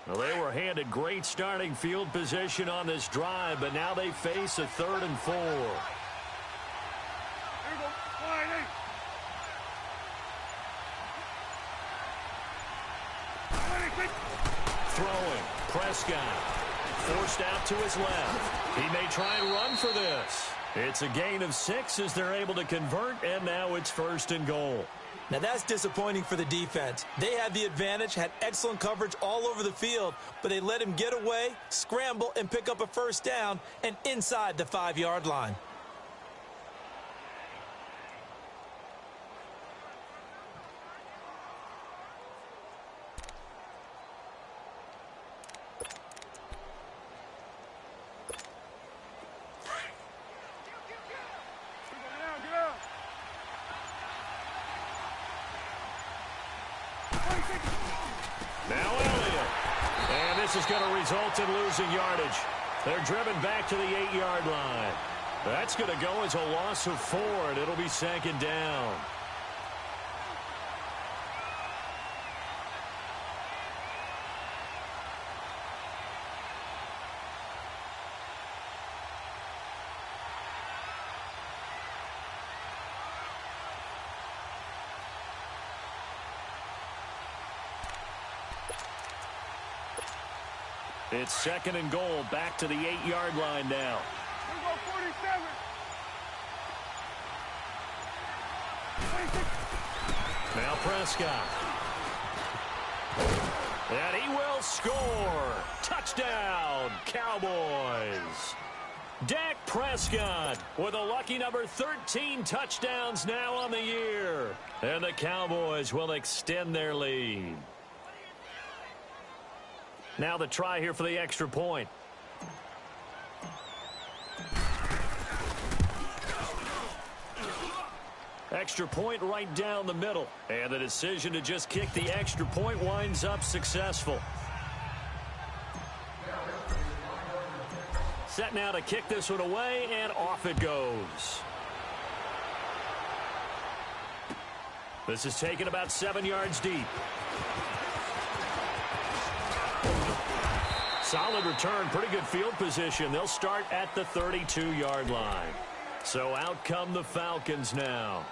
Well, they were handed great starting field position on this drive, but now they face a 3rd and 4. Throwing, Prescott, forced out to his left. He may try and run for this. It's a gain of 6 as they're able to convert, and now it's 1st and goal. Now that's disappointing for the defense. They had the advantage, had excellent coverage all over the field, but they let him get away, scramble, and pick up a 1st down and inside the 5-yard line. Now Elliott. And this is going to result in losing yardage. They're driven back to the 8-yard line. That's going to go as a loss of 4, and it'll be 2nd down. It's 2nd and goal, back to the 8-yard line now. Now Prescott. And he will score. Touchdown, Cowboys. Dak Prescott with a lucky number 13 touchdowns now on the year. And the Cowboys will extend their lead. Now the try here for the extra point. Extra point right down the middle. And the decision to just kick the extra point winds up successful. Set now to kick this one away, and off it goes. This is taken about 7 yards deep. Solid return, pretty good field position. They'll start at the 32-yard line. So out come the Falcons now.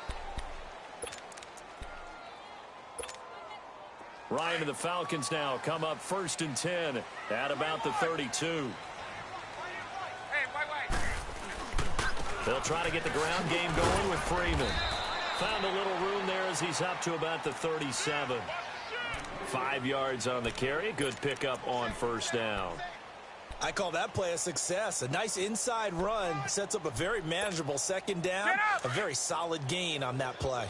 Ryan and the Falcons now come up 1st and 10 at about the 32. They'll try to get the ground game going with Freeman. Found a little room there as he's up to about the 37. 5 yards on the carry. Good pickup on 1st down. I call that play a success. A nice inside run sets up a very manageable 2nd down. A very solid gain on that play.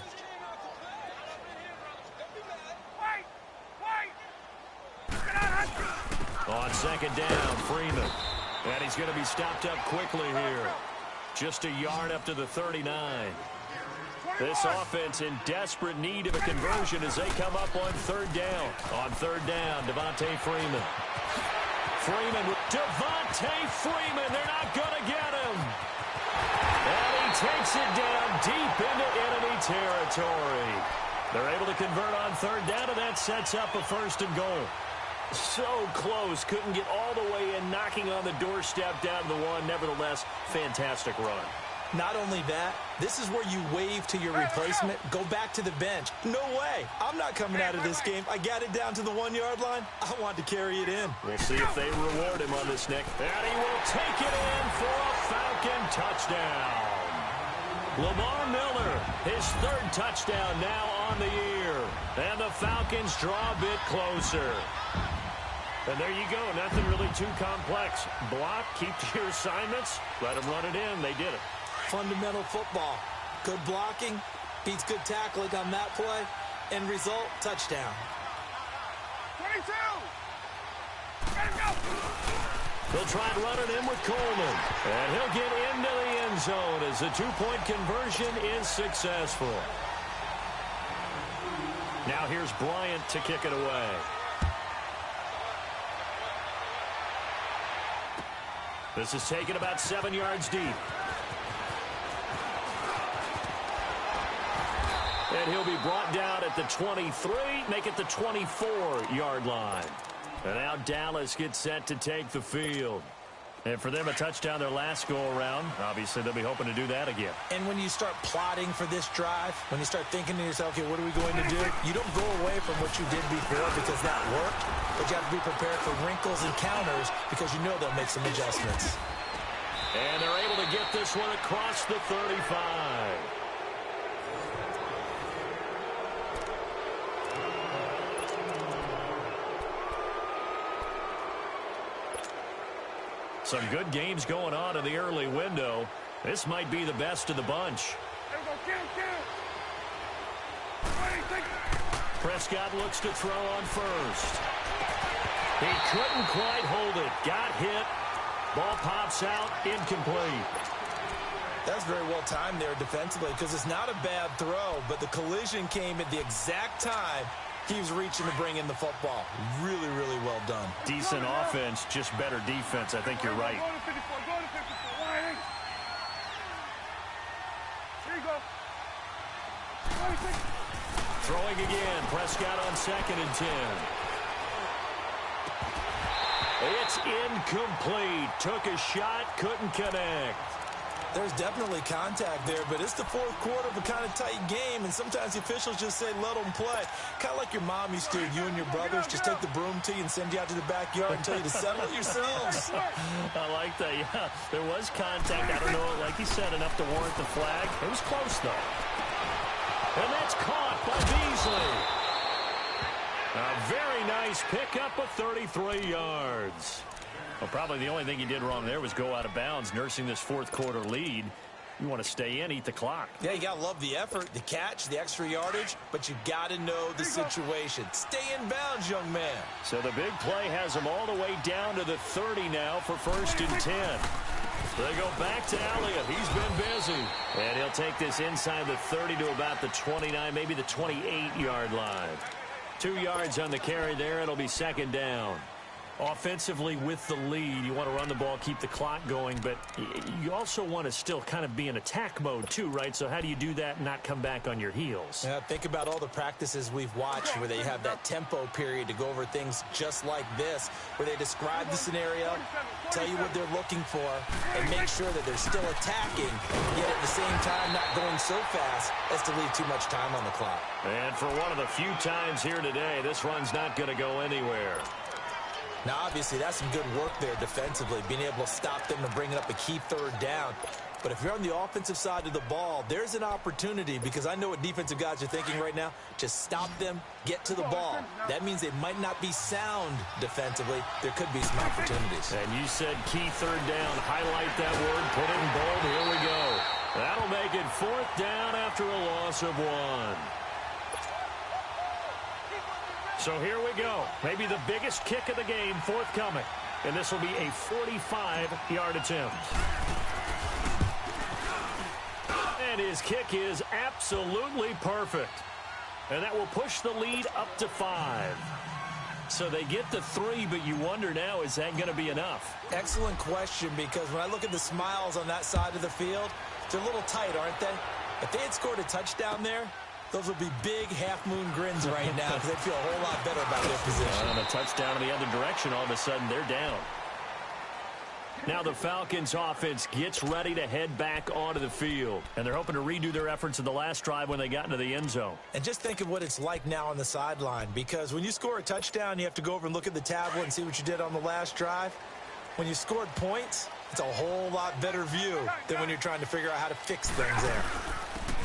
On 2nd down, Freeman. And he's going to be stopped up quickly here. Just a yard up to the 39. This offense in desperate need of a conversion as they come up on 3rd down. On 3rd down, Devontae Freeman. Devontae Freeman, they're not going to get him. And he takes it down deep into enemy territory. They're able to convert on 3rd down, and that sets up a 1st and goal. So close, couldn't get all the way in, knocking on the doorstep down to the 1. Nevertheless, fantastic run. Not only that, this is where you wave to your replacement, go back to the bench. No way. I'm not coming out of this game. I got it down to the 1-yard line. I want to carry it in. We'll see if they reward him on this, Nick. And he will take it in for a Falcon touchdown. Lamar Miller, his 3rd touchdown now on the year. And the Falcons draw a bit closer. And there you go. Nothing really too complex. Block, keep to your assignments, let them run it in. They did it. Fundamental football. Good blocking, beats good tackling on that play. End result, touchdown. 22! Let him go! They'll try and run it in with Coleman. And he'll get into the end zone as the 2-point conversion is successful. Now here's Bryant to kick it away. This is taken about 7 yards deep. And he'll be brought down at the 23, make it the 24-yard line. And now Dallas gets set to take the field. And for them, a touchdown their last go-around. Obviously, they'll be hoping to do that again. And when you start plotting for this drive, when you start thinking to yourself, okay, what are we going to do? You don't go away from what you did before because that worked, but you have to be prepared for wrinkles and counters because you know they'll make some adjustments. And they're able to get this one across the 35. Some good games going on in the early window. This might be the best of the bunch. Prescott looks to throw on first. He couldn't quite hold it. Got hit. Ball pops out. Incomplete. That's very well timed there defensively because it's not a bad throw, but the collision came at the exact time he was reaching to bring in the football. Really, really well done. Decent offense, just better defense. I think you're right. Go to 54. Go to 54. Wide. Here you go. 26. Throwing again. Prescott on 2nd and 10. It's incomplete. Took a shot, couldn't connect. There's definitely contact there, but it's the fourth quarter of a kind of tight game, and sometimes the officials just say, let them play. Kind of like your mom used to, you and your brothers just take the broom to you and send you out to the backyard and tell you to settle it yourselves. I like that, yeah. There was contact. I don't know, like you said, enough to warrant the flag. It was close, though. And that's caught by Beasley. A very nice pickup of 33 yards. Well, probably the only thing he did wrong there was go out of bounds, nursing this fourth quarter lead. You want to stay in, eat the clock. Yeah, you got to love the effort, the catch, the extra yardage, but you got to know the situation. Stay in bounds, young man. So the big play has him all the way down to the 30 now for 1st and 10. They go back to Elliott. He's been busy. And he'll take this inside the 30 to about the 29, maybe the 28-yard line. 2 yards on the carry there. It'll be 2nd down. Offensively with the lead, you want to run the ball, keep the clock going, but you also want to still kind of be in attack mode too, right? So how do you do that and not come back on your heels? Yeah, think about all the practices we've watched where they have that tempo period to go over things just like this, where they describe the scenario, tell you what they're looking for, and make sure that they're still attacking, yet at the same time not going so fast as to leave too much time on the clock. And for one of the few times here today, this run's not going to go anywhere. Now, obviously, that's some good work there defensively, being able to stop them and bringing up a key 3rd down. But if you're on the offensive side of the ball, there's an opportunity because I know what defensive guys are thinking right now. Just stop them, get to the ball. That means they might not be sound defensively. There could be some opportunities. And you said key 3rd down. Highlight that word, put it in bold. Here we go. That'll make it 4th down after a loss of 1. So here we go. Maybe the biggest kick of the game forthcoming. And this will be a 45-yard attempt. And his kick is absolutely perfect. And that will push the lead up to 5. So they get the 3, but you wonder now, is that going to be enough? Excellent question, because when I look at the smiles on that side of the field, they're a little tight, aren't they? If they had scored a touchdown there, those would be big half-moon grins right now because they'd feel a whole lot better about their position. And a touchdown in the other direction, all of a sudden they're down. Now the Falcons offense gets ready to head back onto the field. And they're hoping to redo their efforts in the last drive when they got into the end zone. And just think of what it's like now on the sideline, because when you score a touchdown, you have to go over and look at the tablet and see what you did on the last drive. When you scored points, it's a whole lot better view than when you're trying to figure out how to fix things there.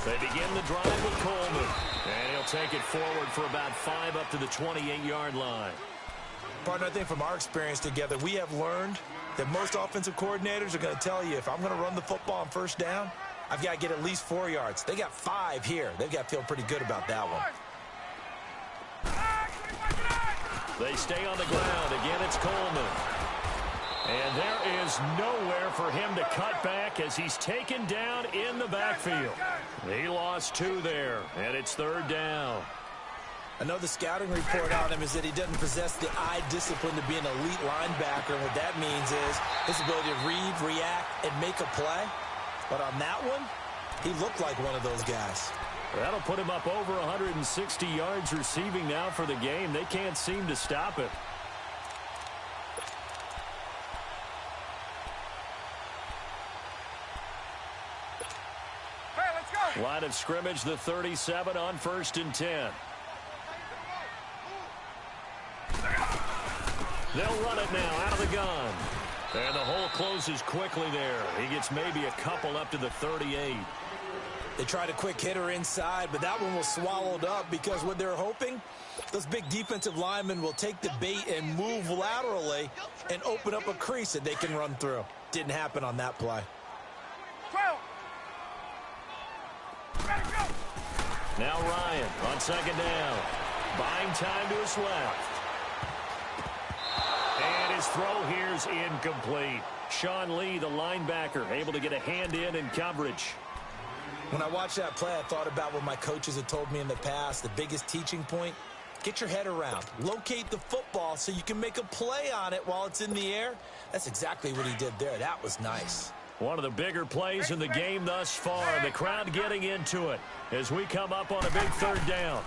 They begin the drive with Coleman. And he'll take it forward for about 5 up to the 28-yard line. Partner, I think from our experience together, we have learned that most offensive coordinators are going to tell you, if I'm going to run the football on 1st down, I've got to get at least 4 yards. They got 5 here. They've got to feel pretty good about that one. They stay on the ground. Again, it's Coleman. And there is nowhere for him to cut back as he's taken down in the backfield. He lost 2 there, and it's 3rd down. I know the scouting report on him is that he doesn't possess the eye discipline to be an elite linebacker, and what that means is his ability to read, react, and make a play. But on that one, he looked like one of those guys. That'll put him up over 160 yards receiving now for the game. They can't seem to stop it. Line of scrimmage, the 37 on 1st and 10. They'll run it now out of the gun. And the hole closes quickly there. He gets maybe a couple up to the 38. They tried a quick hitter inside, but that one was swallowed up because what they're hoping, those big defensive linemen will take the bait and move laterally and open up a crease that they can run through. Didn't happen on that play. Now Ryan on 2nd down. Buying time to his left. And his throw here's incomplete. Sean Lee, the linebacker, able to get a hand in coverage. When I watched that play, I thought about what my coaches had told me in the past. The biggest teaching point, get your head around. Locate the football so you can make a play on it while it's in the air. That's exactly what he did there. That was nice. One of the bigger plays in the game thus far. The crowd getting into it as we come up on a big 3rd down.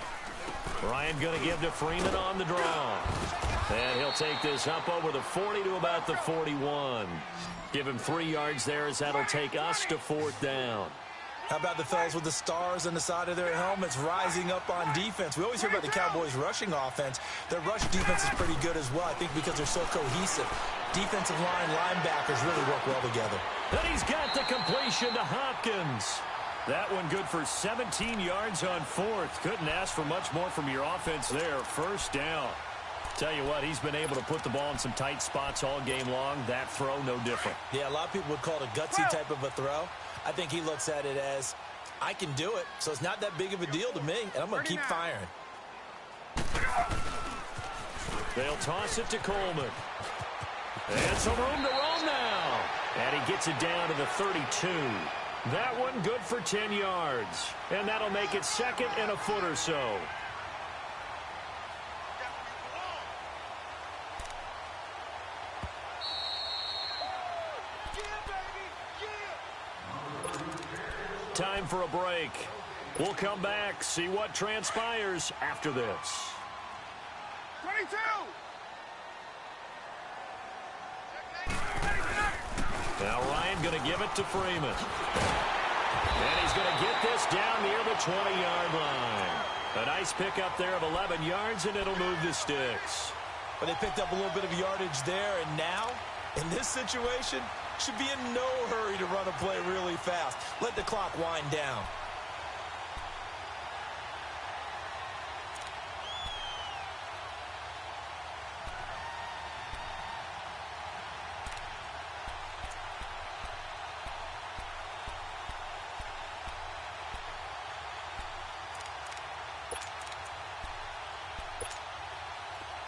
Ryan going to give to Freeman on the draw. And he'll take this up over the 40 to about the 41. Give him 3 yards there as that'll take us to 4th down. How about the fellas with the stars on the side of their helmets rising up on defense? We always hear about the Cowboys' rushing offense. Their rush defense is pretty good as well, I think, because they're so cohesive. Defensive line linebackers really work well together. Then he's got the completion to Hopkins. That one good for 17 yards on 4th. Couldn't ask for much more from your offense there. 1st down. Tell you what, he's been able to put the ball in some tight spots all game long. That throw, no different. Yeah, a lot of people would call it a gutsy type of a throw. I think he looks at it as, I can do it, so it's not that big of a deal to me, and I'm going to keep firing. They'll toss it to Coleman. And some room to roam now. And he gets it down to the 32. That one good for 10 yards. And that'll make it 2nd and a foot or so. Time for a break. We'll come back, see what transpires after this. 22! Now Ryan going to give it to Freeman. And he's going to get this down near the 20-yard line. A nice pickup there of 11 yards, and it'll move the sticks. But they picked up a little bit of yardage there, and now, in this situation, should be in no hurry to run a play really fast. Let the clock wind down.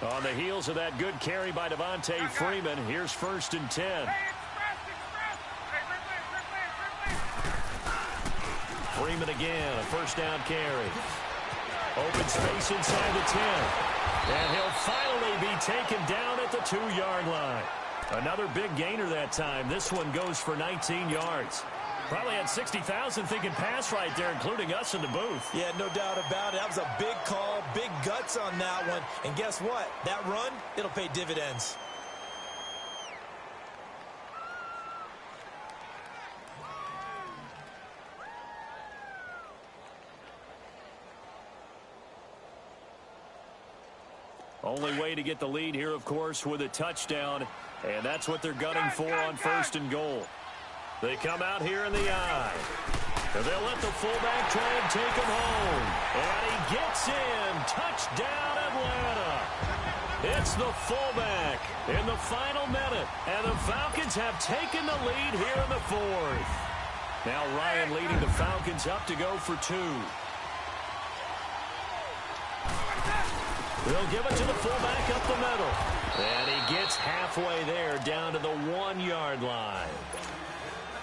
On the heels of that good carry by Devontae Freeman, here's 1st and 10. Freeman again, a 1st down carry. Open space inside the 10. And he'll finally be taken down at the 2-yard line. Another big gainer that time. This one goes for 19 yards. Probably had 60,000 thinking pass right there, including us in the booth. Yeah, no doubt about it. That was a big call, big guts on that one. And guess what? That run, it'll pay dividends. Only way to get the lead here, of course, with a touchdown. And that's what they're gunning for on 1st and goal. They come out here in the eye. And they'll let the fullback try and take him home. And he gets in. Touchdown, Atlanta. It's the fullback in the final minute. And the Falcons have taken the lead here in the 4th. Now Ryan leading the Falcons up to go for 2. They'll give it to the fullback up the middle. And he gets halfway there down to the 1-yard line.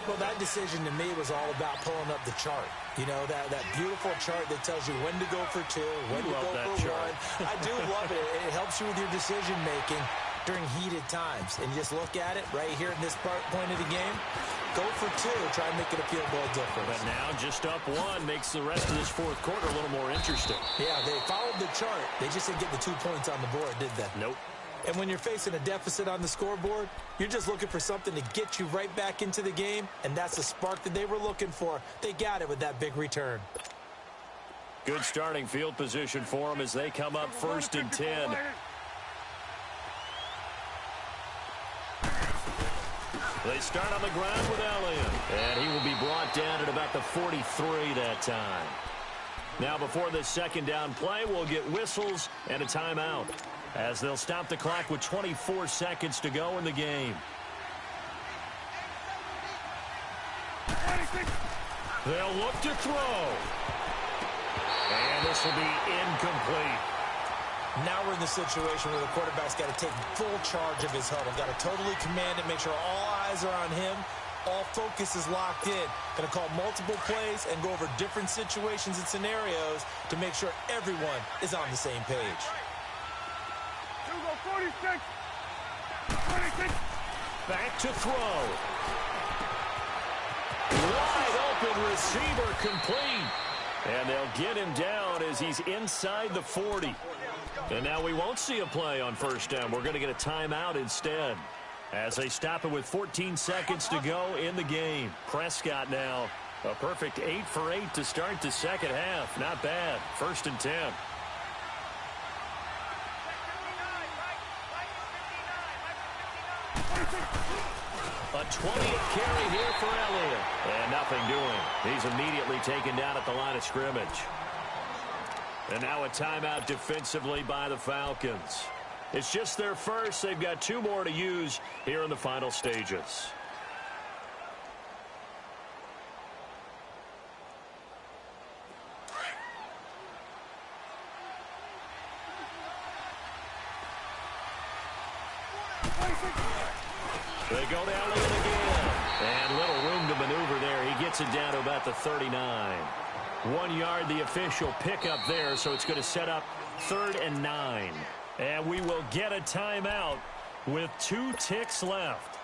Well, that decision to me was all about pulling up the chart. You know, that beautiful chart that tells you when to go for 2, when to go for 1. I do love it. It helps you with your decision-making during heated times. And you just look at it right here in this point of the game. Go for 2. Try and make it a field goal difference. But now just up 1 makes the rest of this 4th quarter a little more interesting. Yeah, they followed the chart. They just didn't get the 2 points on the board, did they? Nope. And when you're facing a deficit on the scoreboard, you're just looking for something to get you right back into the game, and that's the spark that they were looking for. They got it with that big return. Good starting field position for them as they come up 1st and 10. They start on the ground with Elliott, and he will be brought down at about the 43 that time. Now before this second down play, we'll get whistles and a timeout as they'll stop the clock with 24 seconds to go in the game. They'll look to throw. And this will be incomplete. Now we're in the situation where the quarterback's got to take full charge of his huddle. Got to totally command it, make sure all eyes are on him. All focus is locked in. Going to call multiple plays and go over different situations and scenarios to make sure everyone is on the same page. 46. 26. Back to throw. Wide open receiver complete. And they'll get him down as he's inside the 40. And now we won't see a play on first down. We're going to get a timeout instead as they stop it with 14 seconds to go in the game. Prescott now a perfect 8 for 8 to start the second half. Not bad. 1st and 10. A 20th carry here for Elliott. And nothing doing. He's immediately taken down at the line of scrimmage. And now a timeout defensively by the Falcons. It's just their first. They've got 2 more to use here in the final stages. They go to Elliott again. And little room to maneuver there. He gets it down to about the 39. 1 yard, the official pickup there, so it's going to set up 3rd and 9. And we will get a timeout with 2 ticks left.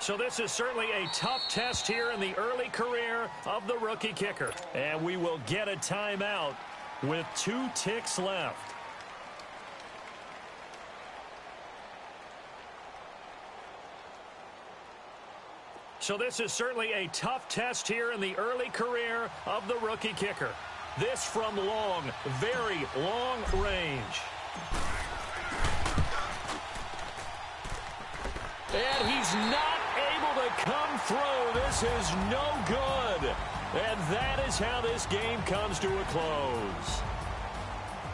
So this is certainly a tough test here in the early career of the rookie kicker. And we will get a timeout with 2 ticks left. So this is certainly a tough test here in the early career of the rookie kicker. This from long, very long range. And he's not able to come through. This is no good. And that is how this game comes to a close.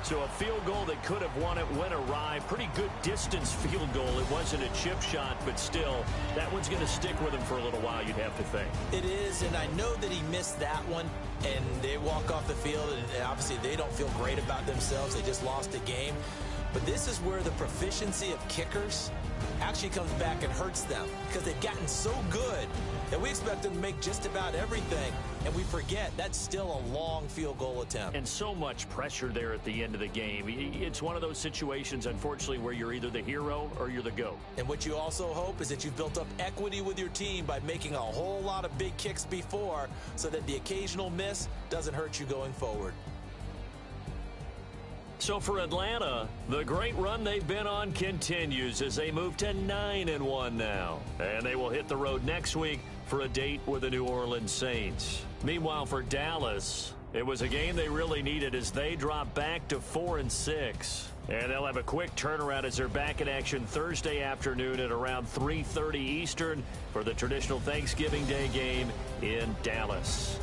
So a field goal that could have won it went awry. Pretty good distance field goal. It wasn't a chip shot, but still, that one's going to stick with him for a little while, you'd have to think. It is, and I know that he missed that one, and they walk off the field, and obviously they don't feel great about themselves. They just lost a game. But this is where the proficiency of kickers actually comes back and hurts them because they've gotten so good that we expect them to make just about everything, and we forget that's still a long field goal attempt. And so much pressure there at the end of the game. It's one of those situations, unfortunately, where you're either the hero or you're the GOAT. And what you also hope is that you've built up equity with your team by making a whole lot of big kicks before so that the occasional miss doesn't hurt you going forward. So for Atlanta, the great run they've been on continues as they move to 9-1 now. And they will hit the road next week for a date with the New Orleans Saints. Meanwhile, for Dallas, it was a game they really needed as they drop back to 4-6. And they'll have a quick turnaround as they're back in action Thursday afternoon at around 3:30 Eastern for the traditional Thanksgiving Day game in Dallas.